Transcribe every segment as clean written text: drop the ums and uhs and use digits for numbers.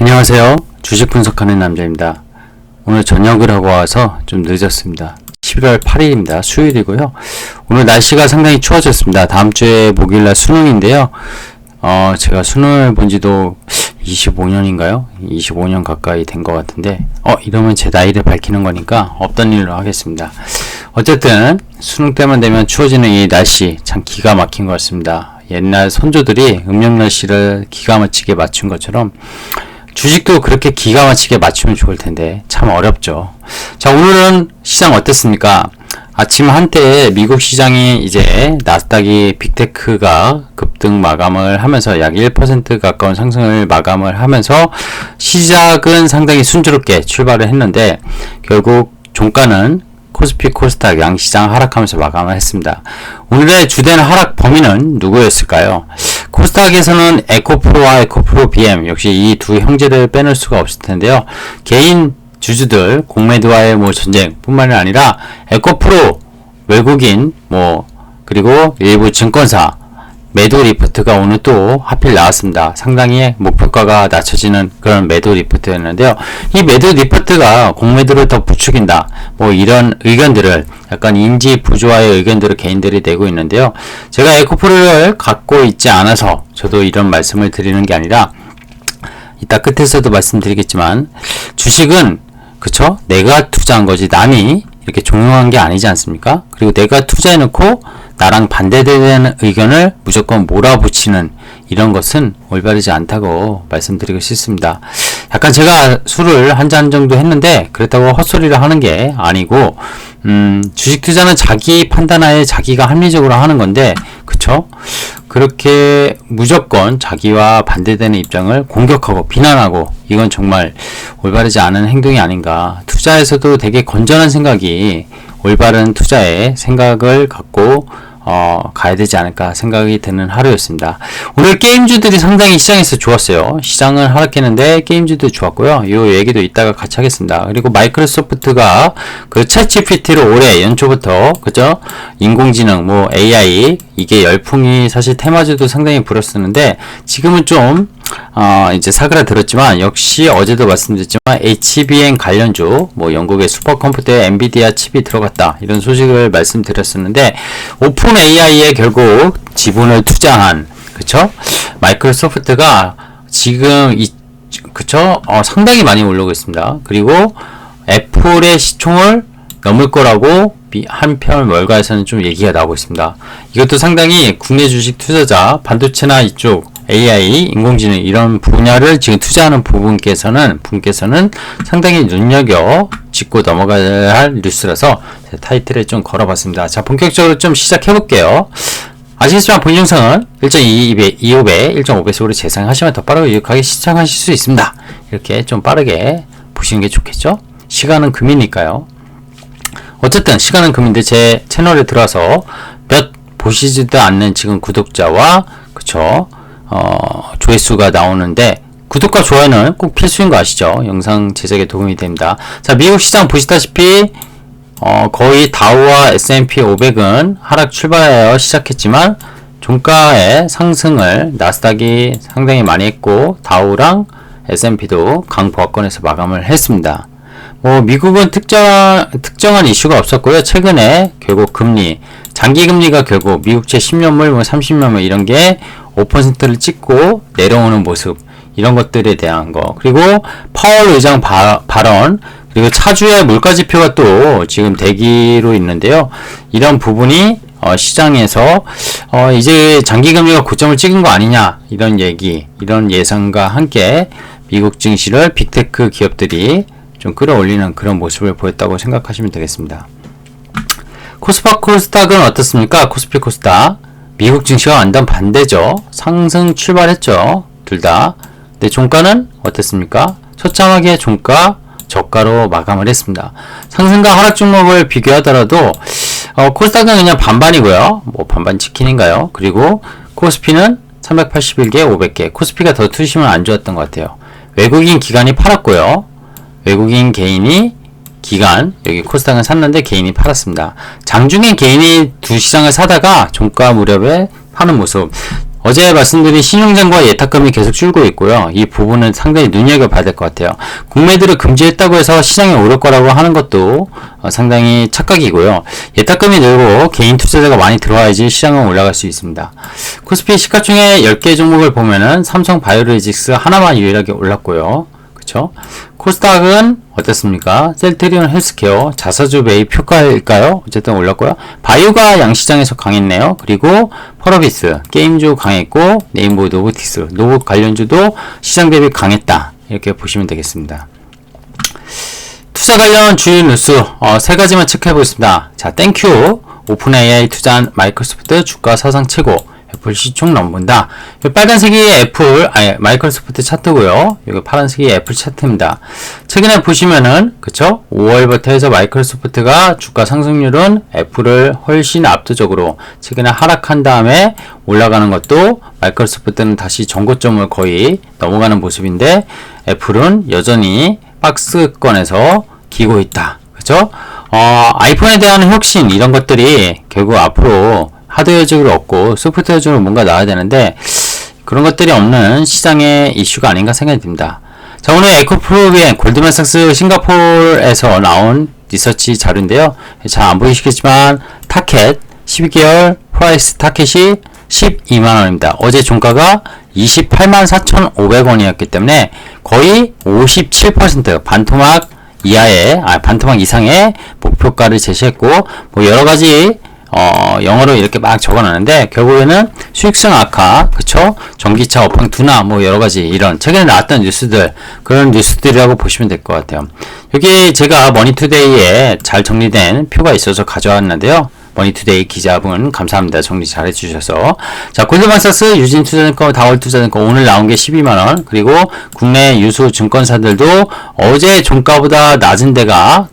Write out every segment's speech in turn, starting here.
안녕하세요. 주식 분석하는 남자입니다. 오늘 저녁을 하고 와서 좀 늦었습니다. 11월 8일입니다. 수요일이고요. 오늘 날씨가 상당히 추워졌습니다. 다음 주에 목요일날 수능인데요. 제가 수능을 본 지도 25년인가요? 25년 가까이 된 것 같은데, 이러면 제 나이를 밝히는 거니까 없던 일로 하겠습니다. 어쨌든, 수능 때만 되면 추워지는 이 날씨 참 기가 막힌 것 같습니다. 옛날 선조들이 음력 날씨를 기가 막히게 맞춘 것처럼, 주식도 그렇게 기가 막히게 맞추면 좋을 텐데 참 어렵죠. 자, 오늘은 시장 어땠습니까? 아침 한때 미국 시장이 이제 나스닥이 빅테크가 급등 마감을 하면서 약 1% 가까운 상승을 마감을 하면서 시작은 상당히 순조롭게 출발을 했는데 결국 종가는 코스피 코스닥 양시장 하락하면서 마감을 했습니다. 오늘의 주된 하락 범위는 누구였을까요? 코스닥에서는 에코프로와 에코프로 BM 역시 이 두 형제를 빼놓을 수가 없을 텐데요. 개인 주주들 공매도와의 전쟁 뿐만이 아니라 에코프로 외국인 그리고 일부 증권사 매도 리포트가 오늘 또 하필 나왔습니다. 상당히 목표가가 낮춰지는 그런 매도 리포트였는데요. 이 매도 리포트가 공매도를 더 부추긴다. 이런 의견들을 약간 인지 부조화의 의견들을 개인들이 내고 있는데요. 제가 에코프로를 갖고 있지 않아서 저도 이런 말씀을 드리는 게 아니라 이따 끝에서도 말씀드리겠지만 주식은 그쵸? 내가 투자한 거지 남이 이렇게 종용한 게 아니지 않습니까? 그리고 내가 투자해놓고 나랑 반대되는 의견을 무조건 몰아붙이는 이런 것은 올바르지 않다고 말씀드리고 싶습니다. 약간 제가 술을 한 잔 정도 했는데 그렇다고 헛소리를 하는 게 아니고 주식 투자는 자기 판단하에 자기가 합리적으로 하는 건데 그쵸? 그렇게 무조건 자기와 반대되는 입장을 공격하고 비난하고 이건 정말 올바르지 않은 행동이 아닌가. 투자에서도 되게 건전한 생각이 올바른 투자의 생각을 갖고 가야 되지 않을까 생각이 드는 하루였습니다. 오늘 게임주들이 상당히 시장에서 좋았어요. 시장은 하락했는데 게임주도 좋았고요. 이 얘기도 이따가 같이 하겠습니다. 그리고 마이크로소프트가 그 챗GPT로 올해 연초부터 그죠? 인공지능 AI 이게 열풍이 사실 테마주도 상당히 불었었는데 지금은 좀 이제 사그라들었지만 역시 어제도 말씀드렸지만 HBM 관련주 영국의 슈퍼컴퓨터에 엔비디아 칩이 들어갔다 이런 소식을 말씀드렸었는데 오픈 AI에 결국 지분을 투자한 그쵸? 마이크로소프트가 지금 상당히 많이 올라오고 있습니다. 그리고 애플의 시총을 넘을 거라고 한편 월가에서는 좀 얘기가 나오고 있습니다. 이것도 상당히 국내 주식 투자자 반도체나 이쪽 AI, 인공지능 이런 분야를 지금 투자하는 분께서는 상당히 눈여겨 짚고 넘어가야 할 뉴스라서 타이틀에 좀 걸어봤습니다. 자, 본격적으로 좀 시작해볼게요. 아시겠지만 본 영상은 1.25배, 1.5배속으로 재생하시면 더 빠르고 유익하게 시청하실 수 있습니다. 이렇게 좀 빠르게 보시는 게 좋겠죠? 시간은 금이니까요. 어쨌든 시간은 금인데 제 채널에 들어와서 몇 보시지도 않는 지금 구독자와 조회수가 나오는데 구독과 좋아요는 꼭 필수인 거 아시죠? 영상 제작에 도움이 됩니다. 자, 미국 시장 보시다시피 거의 다우와 S&P 500은 하락 출발하여 시작했지만 종가의 상승을 나스닥이 상당히 많이 했고 다우랑 S&P도 강보합권에서 마감을 했습니다. 미국은 특정한 이슈가 없었고요. 최근에 결국 장기금리가 결국 미국채 10년물, 30년물 이런 게 5%를 찍고 내려오는 모습 이런 것들에 대한 거 그리고 파월 의장 발언 그리고 차주의 물가지표가 또 지금 대기로 있는데요. 이런 부분이 시장에서 이제 장기금리가 고점을 찍은 거 아니냐 이런 얘기 이런 예상과 함께 미국 증시를 빅테크 기업들이 좀 끌어올리는 그런 모습을 보였다고 생각하시면 되겠습니다. 코스피 코스닥은 어떻습니까? 코스피 코스닥 미국 증시와 완전 반대죠. 상승 출발했죠. 둘 다. 근데 종가는 어땠습니까? 처참하게 종가 저가로 마감을 했습니다. 상승과 하락 종목을 비교하더라도 코스닥은 그냥 반반이고요. 반반 치킨인가요? 그리고 코스피는 381개, 500개. 코스피가 더 투심은 안 좋았던 것 같아요. 외국인 기관이 팔았고요. 외국인 개인이 여기 코스닥은 샀는데 개인이 팔았습니다. 장중에 개인이 두 시장을 사다가 종가 무렵에 파는 모습. 어제 말씀드린 신용장과 예탁금이 계속 줄고 있고요. 이 부분은 상당히 눈여겨봐야 될 것 같아요. 국매도를 금지했다고 해서 시장에 오를 거라고 하는 것도 상당히 착각이고요. 예탁금이 늘고 개인 투자자가 많이 들어와야지 시장은 올라갈 수 있습니다. 코스피 시가총액 10개 종목을 보면은 삼성바이오로직스 하나만 유일하게 올랐고요. 그쵸? 코스닥은 어떻습니까? 셀트리온 헬스케어 자사주 매입 효과일까요? 어쨌든 올랐고요. 바이오가 양시장에서 강했네요. 그리고 펄어비스 게임주 강했고 네임보 노보틱스 노봇 관련주도 시장 대비 강했다. 이렇게 보시면 되겠습니다. 투자 관련 주요 뉴스 세 가지만 체크해 보겠습니다. 자, 땡큐 오픈AI 투자한 마이크로소프트 주가 사상 최고 애플 시총 넘본다. 빨간색이 마이크로소프트 차트고요. 여기 파란색이 애플 차트입니다. 최근에 보시면은 그쵸? 5월부터 해서 마이크로소프트가 주가 상승률은 애플을 훨씬 압도적으로 최근에 하락한 다음에 올라가는 것도 마이크로소프트는 다시 전고점을 거의 넘어가는 모습인데 애플은 여전히 박스권에서 기고 있다. 그쵸? 아이폰에 대한 혁신 이런 것들이 결국 앞으로 하드웨어적으로 없고 소프트웨어적으로 뭔가 나와야 되는데 그런 것들이 없는 시장의 이슈가 아닌가 생각이 듭니다. 자, 오늘 에코프로비엔 골드만삭스 싱가포르에서 나온 리서치 자료인데요. 잘 안 보이시겠지만 타켓 12개월 프라이스 타켓이 12만원입니다. 어제 종가가 284,500원이었기 때문에 거의 57% 반토막 이상의 목표가를 제시했고 뭐 여러가지 영어로 이렇게 막 적어놨는데 결국에는 수익성 악화, 그쵸? 전기차 업황 둔화, 뭐 여러가지 이런 최근에 나왔던 뉴스들 그런 뉴스들이라고 보시면 될 것 같아요. 여기 제가 머니투데이에 잘 정리된 표가 있어서 가져왔는데요. 머니투데이 기자분 감사합니다. 정리 잘 해주셔서. 자, 골드만삭스, 유진투자증권, 다월투자증권 오늘 나온 게 12만원. 그리고 국내 유수 증권사들도 어제 종가보다 낮은 데가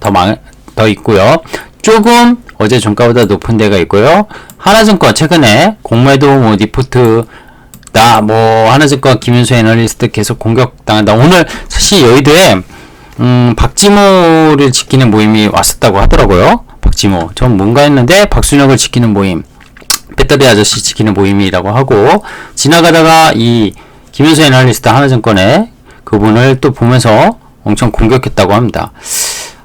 더 있고요. 조금 어제 종가보다 높은 데가 있고요. 하나증권 최근에 공매도 뭐 리포트 하나증권 김윤수 애널리스트 계속 공격당한다. 오늘 사실 여의도에 박지모를 지키는 모임이 왔었다고 하더라고요. 박지모. 전 뭔가 했는데 박순혁을 지키는 모임, 배터리 아저씨 지키는 모임이라고 하고 지나가다가 이 김윤수 애널리스트 하나증권에 그분을 또 보면서 엄청 공격했다고 합니다.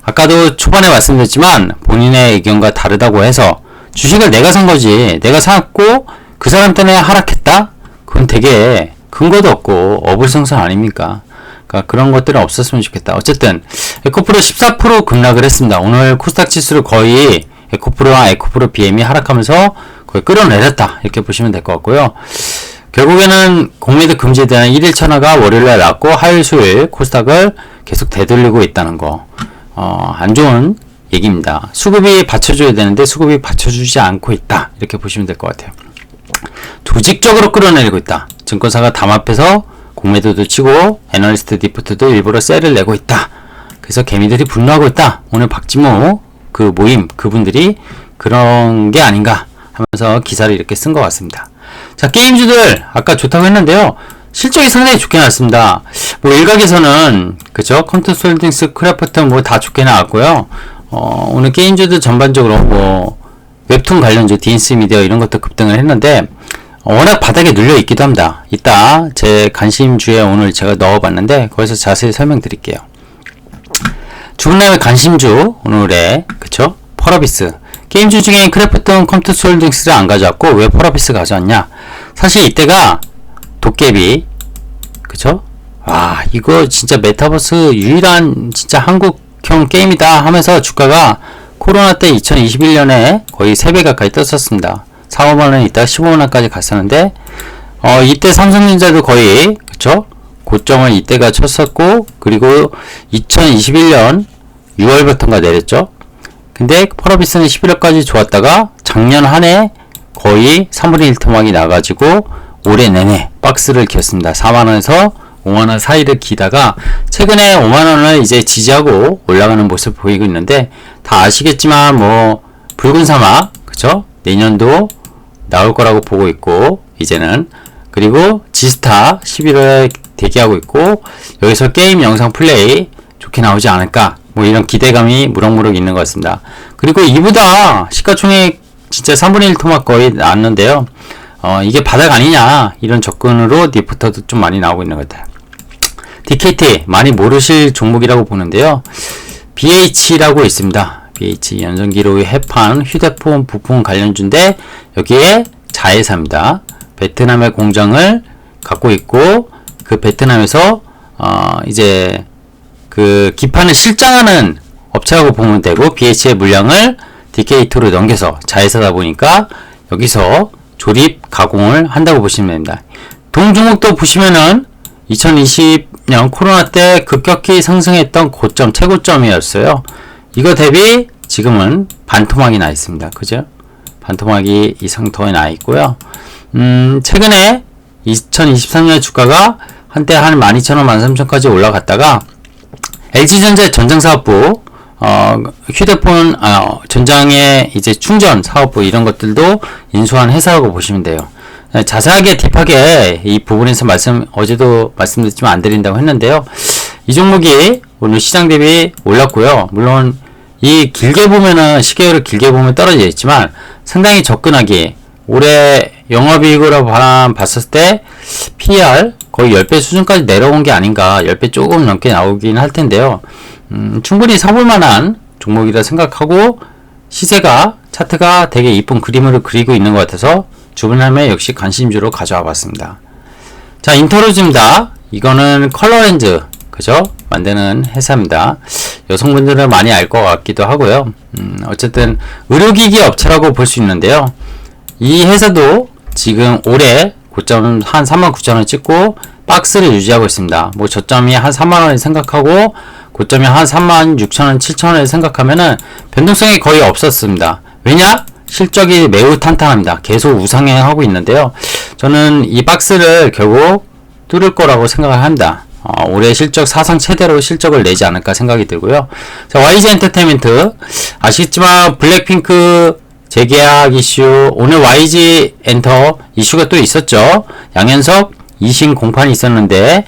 아까도 초반에 말씀드렸지만 본인의 의견과 다르다고 해서 주식을 내가 산 거지 내가 샀고 그 사람 때문에 하락했다? 그건 되게 근거도 없고 어불성설 아닙니까? 그러니까 그런 것들은 없었으면 좋겠다. 어쨌든 에코프로 14% 급락을 했습니다. 오늘 코스닥 지수를 거의 에코프로와 에코프로 BM이 하락하면서 거의 끌어내렸다. 이렇게 보시면 될 것 같고요. 결국에는 공매도 금지에 대한 1일 천하가 월요일날 났고 화요일 수요일 코스닥을 계속 되돌리고 있다는 거. 안 좋은 얘기입니다. 수급이 받쳐줘야 되는데 수급이 받쳐주지 않고 있다. 이렇게 보시면 될 것 같아요. 조직적으로 끌어내리고 있다. 증권사가 담합해서 공매도도 치고 애널리스트 디프트도 일부러 셀을 내고 있다. 그래서 개미들이 분노하고 있다. 오늘 박지모 그 모임 그분들이 그런 게 아닌가 하면서 기사를 이렇게 쓴 것 같습니다. 자, 게임주들 아까 좋다고 했는데요. 실적이 상당히 좋게 나왔습니다. 뭐 일각에서는 그죠? 컴퓨터솔딩스, 크래프트 뭐 다 좋게 나왔고요. 오늘 게임주들 전반적으로 뭐 웹툰 관련주, DNC 미디어 이런 것도 급등을 했는데 워낙 바닥에 눌려 있기도 합니다. 이따 제 관심주에 오늘 제가 넣어봤는데 거기서 자세히 설명드릴게요. 주문남의 관심주 오늘의 그쵸? 펄어비스 게임주 중에 크래프톤 컴퓨터솔딩스를 안 가져왔고 왜 펄어비스 가져왔냐? 사실 이때가 도깨비 그쵸? 와 이거 진짜 메타버스 유일한 진짜 한국형 게임이다 하면서 주가가 코로나 때 2021년에 거의 3배 가까이 떴었습니다. 4, 5만원 있다가 15만원까지 갔었는데 이때 삼성전자도 거의 그쵸? 고점을 이때가 쳤었고 그리고 2021년 6월부터인가 내렸죠. 근데 펄어비스는 11월까지 좋았다가 작년 한 해 거의 3분의 1 토막이 나가지고 올해 내내 박스를 켰습니다. 4만원에서 5만원 사이를 기다가 최근에 5만원을 이제 지지하고 올라가는 모습을 보이고 있는데 다 아시겠지만 뭐 붉은 사막 그쵸? 내년도 나올 거라고 보고 있고 이제는 그리고 지스타 11월에 대기하고 있고 여기서 게임 영상 플레이 좋게 나오지 않을까 뭐 이런 기대감이 무럭무럭 있는 것 같습니다. 그리고 이보다 시가총액 진짜 3분의 1 토막 거의 나왔는데요. 이게 바닥 아니냐 이런 접근으로 리포터도 좀 많이 나오고 있는 것 같아요. DKT 많이 모르실 종목이라고 보는데요. BH라고 있습니다. BH 연성기록의 해판 휴대폰 부품 관련주인데 여기에 자회사입니다. 베트남의 공장을 갖고 있고 그 베트남에서 이제 그 기판을 실장하는 업체라고 보면 되고 BH의 물량을 DKT로 넘겨서 자회사다 보니까 여기서 조립 가공을 한다고 보시면 됩니다. 동종목도 보시면은 2020년 코로나 때 급격히 상승했던 고점 최고점이었어요. 이거 대비 지금은 반토막이 나 있습니다. 그죠? 반토막이 이 상태에 나 있고요. 최근에 2023년 주가가 한때 한 12,000원, 13,000원까지 올라갔다가 LG전자 전장사업부, 휴대폰, 전장의 이제 충전 사업부 이런 것들도 인수한 회사라고 보시면 돼요. 자세하게 딥하게 이 부분에서 어제도 말씀드렸지만 안 드린다고 했는데요. 이 종목이 오늘 시장 대비 올랐고요. 물론 이 길게 보면은 시계열을 길게 보면 떨어져 있지만 상당히 접근하기 올해 영업이익으로 봤을 때 PER 거의 10배 수준까지 내려온 게 아닌가 10배 조금 넘게 나오긴 할 텐데요. 충분히 사볼 만한 종목이라 생각하고 시세가 차트가 되게 이쁜 그림으로 그리고 있는 것 같아서 주분함에 역시 관심주로 가져와 봤습니다. 자, 인터로즈입니다. 이거는 컬러렌즈 그죠? 만드는 회사입니다. 여성분들은 많이 알 것 같기도 하고요. 어쨌든 의료기기 업체라고 볼 수 있는데요. 이 회사도 지금 올해 고점 한 39,000원 찍고 박스를 유지하고 있습니다. 뭐 저점이 한 3만원을 생각하고 고점이 한 36,000원, 7,000원을 생각하면은 변동성이 거의 없었습니다. 왜냐? 실적이 매우 탄탄합니다. 계속 우상향하고 있는데요. 저는 이 박스를 결국 뚫을 거라고 생각을 합니다. 올해 실적 사상 최대로 실적을 내지 않을까 생각이 들고요. 자, YG 엔터테인먼트 아시겠지만 블랙핑크 재계약 이슈 오늘 YG 엔터 이슈가 또 있었죠. 양현석 2심 공판이 있었는데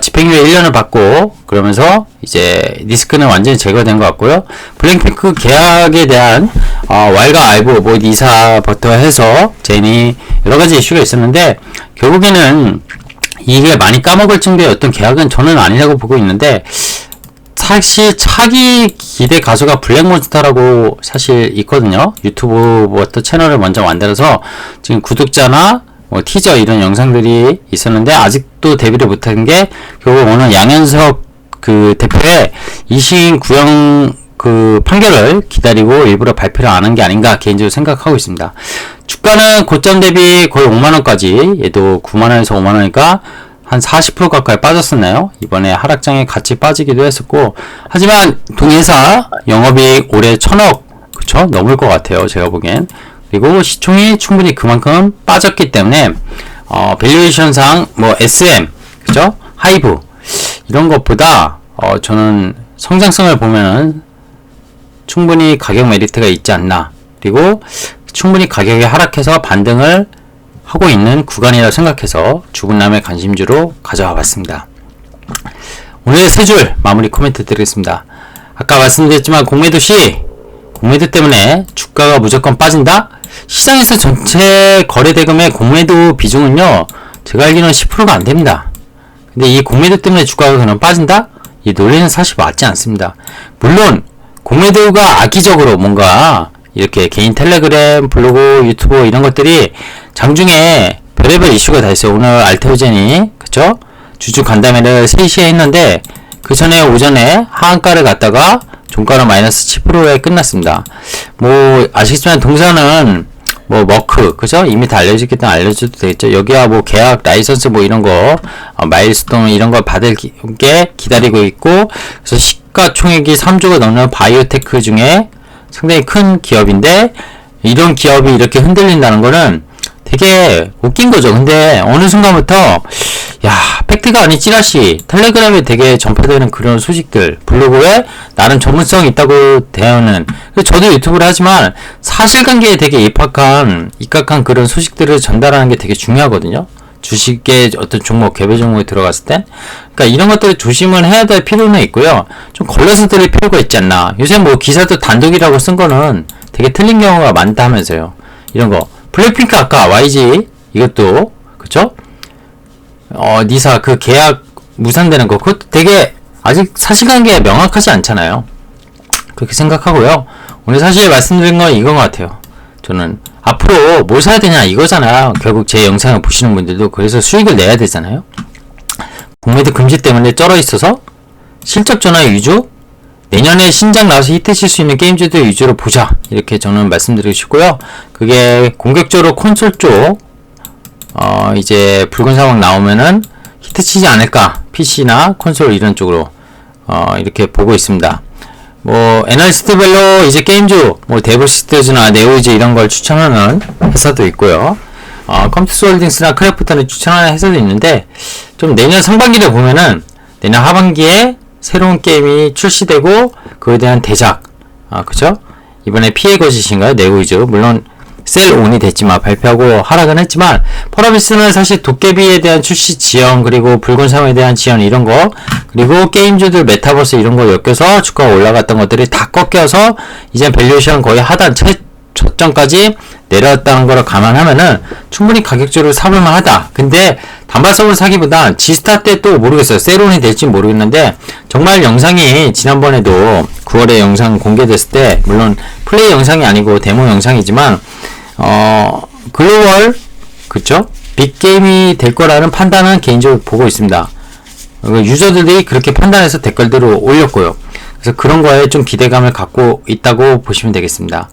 집행유예 1년을 받고 그러면서 이제 리스크는 완전히 제거된 것 같고요. 블랙핑크 계약에 대한 Y과 알부 뭐 이사부터 해서 제니 여러가지 이슈가 있었는데 결국에는 이게 많이 까먹을 정도의 어떤 계약은 저는 아니라고 보고 있는데 사실 차기 기대 가수가 블랙몬스터라고 사실 있거든요. 유튜브부터 채널을 먼저 만들어서 지금 구독자나 뭐 티저 이런 영상들이 있었는데 아직도 데뷔를 못한 게 결국 오늘 양현석 그 대표의 2심 구형 그 판결을 기다리고 일부러 발표를 안 한 게 아닌가 개인적으로 생각하고 있습니다. 주가는 고점 대비 거의 5만원까지 얘도 9만원에서 5만원이니까 한 40% 가까이 빠졌었나요? 이번에 하락장에 같이 빠지기도 했었고 하지만 동회사 영업이익 올해 1,000억 그쵸? 넘을 것 같아요. 제가 보기엔. 그리고 시총이 충분히 그만큼 빠졌기 때문에 밸류에이션상 뭐 SM 그죠? 하이브 이런 것보다 저는 성장성을 보면은 충분히 가격 메리트가 있지 않나 그리고 충분히 가격이 하락해서 반등을 하고 있는 구간이라고 생각해서 주분남의 관심주로 가져와 봤습니다. 오늘 세 줄 마무리 코멘트 드리겠습니다. 아까 말씀드렸지만 공매도 때문에 주가가 무조건 빠진다? 시장에서 전체 거래대금의 공매도 비중은요 제가 알기로는 10%가 안 됩니다. 근데 이 공매도 때문에 주가가 그냥 빠진다? 이 논리는 사실 맞지 않습니다. 물론 공매도가 악의적으로 뭔가 이렇게 개인 텔레그램, 블로그, 유튜브 이런 것들이 장중에 별의별 이슈가 다 있어요. 오늘 알테오젠이 그쵸? 주주 간담회를 3시에 했는데 그 전에 오전에 하한가를 갔다가 종가는 마이너스 10%에 끝났습니다. 뭐 아시겠지만 동사는 뭐 머크 그죠? 이미 다 알려졌기 때문에 알려줘도 되겠죠. 여기야 뭐 계약 라이선스 뭐 이런 거 마일스톤 이런 걸 받을 게 기다리고 있고 그래서 시가총액이 3조가 넘는 바이오테크 중에 상당히 큰 기업인데 이런 기업이 이렇게 흔들린다는 거는 되게 웃긴 거죠. 근데 어느 순간부터 야 팩트가 아닌 찌라시 텔레그램에 되게 전파되는 그런 소식들 블로그에 나름 전문성 있다고 대하는 저도 유튜브를 하지만 사실관계에 되게 입각한 그런 소식들을 전달하는 게 되게 중요하거든요. 주식의 어떤 종목 개별 종목에 들어갔을 때 그러니까 이런 것들을 조심을 해야 될 필요는 있고요. 좀 걸러서 들을 필요가 있지 않나. 요새 뭐 기사도 단독이라고 쓴 거는 되게 틀린 경우가 많다면서요. 이런 거 블랙핑크 아까 YG 이것도 그쵸? 니사 그 계약 무산되는 거 그것도 되게 아직 사실관계가 명확하지 않잖아요. 그렇게 생각하고요. 오늘 사실 말씀드린 건 이건 것 같아요. 저는 앞으로 뭘 사야 되냐 이거잖아요. 결국 제 영상을 보시는 분들도 그래서 수익을 내야 되잖아요. 공매도 금지 때문에 쩔어 있어서 실적 전환 위주, 내년에 신작 나와서 히트칠 수 있는 게임즈들 위주로 보자 이렇게 저는 말씀드리고 싶고요. 그게 공격적으로 콘솔 쪽 이제 붉은 사막 나오면은 히트치지 않을까, PC나 콘솔 이런 쪽으로 이렇게 보고 있습니다. 뭐 애널리스트별로 이제 게임주 뭐 데브시스터즈나 네오이즈 이런 걸 추천하는 회사도 있고요. 컴퓨터 홀딩스나 크래프트는 추천하는 회사도 있는데, 좀 내년 상반기를 보면은 내년 하반기에 새로운 게임이 출시되고 그에 대한 대작, 그죠? 이번에 피해 거짓인가요? 네오이즈 물론 셀온이 됐지만 발표하고 하락은 했지만, 펄어비스는 사실 도깨비에 대한 출시 지연, 그리고 붉은 사막에 대한 지연 이런 거, 그리고 게임주들 메타버스 이런 거 엮여서 주가가 올라갔던 것들이 다 꺾여서 이제 밸류에이션 거의 하단 저점까지 내려왔다는 거를 감안하면은 충분히 가격적으로 사볼만 하다. 근데 단발성을 사기보다 지스타 때 또 모르겠어요. 셀온이 될지 모르겠는데, 정말 영상이 지난번에도 9월에 영상 공개됐을 때, 물론 플레이 영상이 아니고 데모 영상이지만 글로벌 그쵸? 빅게임이 될 거라는 판단은 개인적으로 보고 있습니다. 유저들이 그렇게 판단해서 댓글들을 올렸고요. 그래서 그런 거에 좀 기대감을 갖고 있다고 보시면 되겠습니다.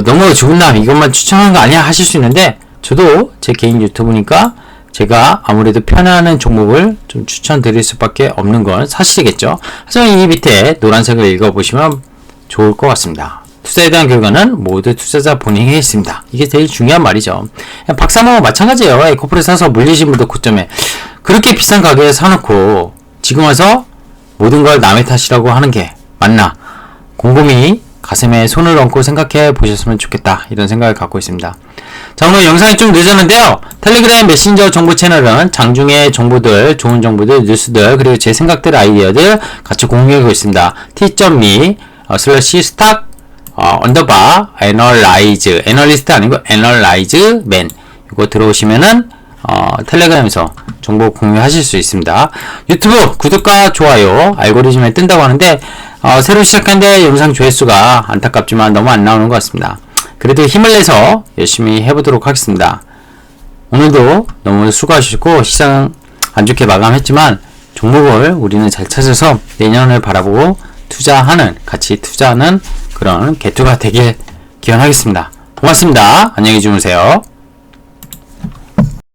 너무 죽은 남 이것만 추천하는 거 아니야 하실 수 있는데, 저도 제 개인 유튜브니까 제가 아무래도 편안한 종목을 좀 추천드릴 수밖에 없는 건 사실이겠죠. 하지만 이 밑에 노란색을 읽어보시면 좋을 것 같습니다. 투자에 대한 결과는 모두 투자자 본인에게 있습니다. 이게 제일 중요한 말이죠. 박사모와 마찬가지예요. 에코프레 사서 물리신 분도 고점에 그렇게 비싼 가격에 사놓고 지금 와서 모든 걸 남의 탓이라고 하는 게 맞나? 곰곰이 가슴에 손을 얹고 생각해 보셨으면 좋겠다, 이런 생각을 갖고 있습니다. 자, 오늘 영상이 좀 늦었는데요. 텔레그램 메신저 정보 채널은 장중에 정보들, 좋은 정보들, 뉴스들, 그리고 제 생각들, 아이디어들 같이 공유하고 있습니다. t.me/stock 애널라이즈, 애널리스트 아니고 애널라이즈 맨, 이거 들어오시면은 텔레그램에서 정보 공유하실 수 있습니다. 유튜브 구독과 좋아요 알고리즘에 뜬다고 하는데, 새로 시작한데 영상 조회수가 안타깝지만 너무 안 나오는 것 같습니다. 그래도 힘을 내서 열심히 해보도록 하겠습니다. 오늘도 너무 수고하시고 시장 안 좋게 마감했지만 종목을 우리는 잘 찾아서 내년을 바라보고 투자하는, 같이 투자하는 그런 개투가 되길 기원하겠습니다. 고맙습니다. 안녕히 주무세요.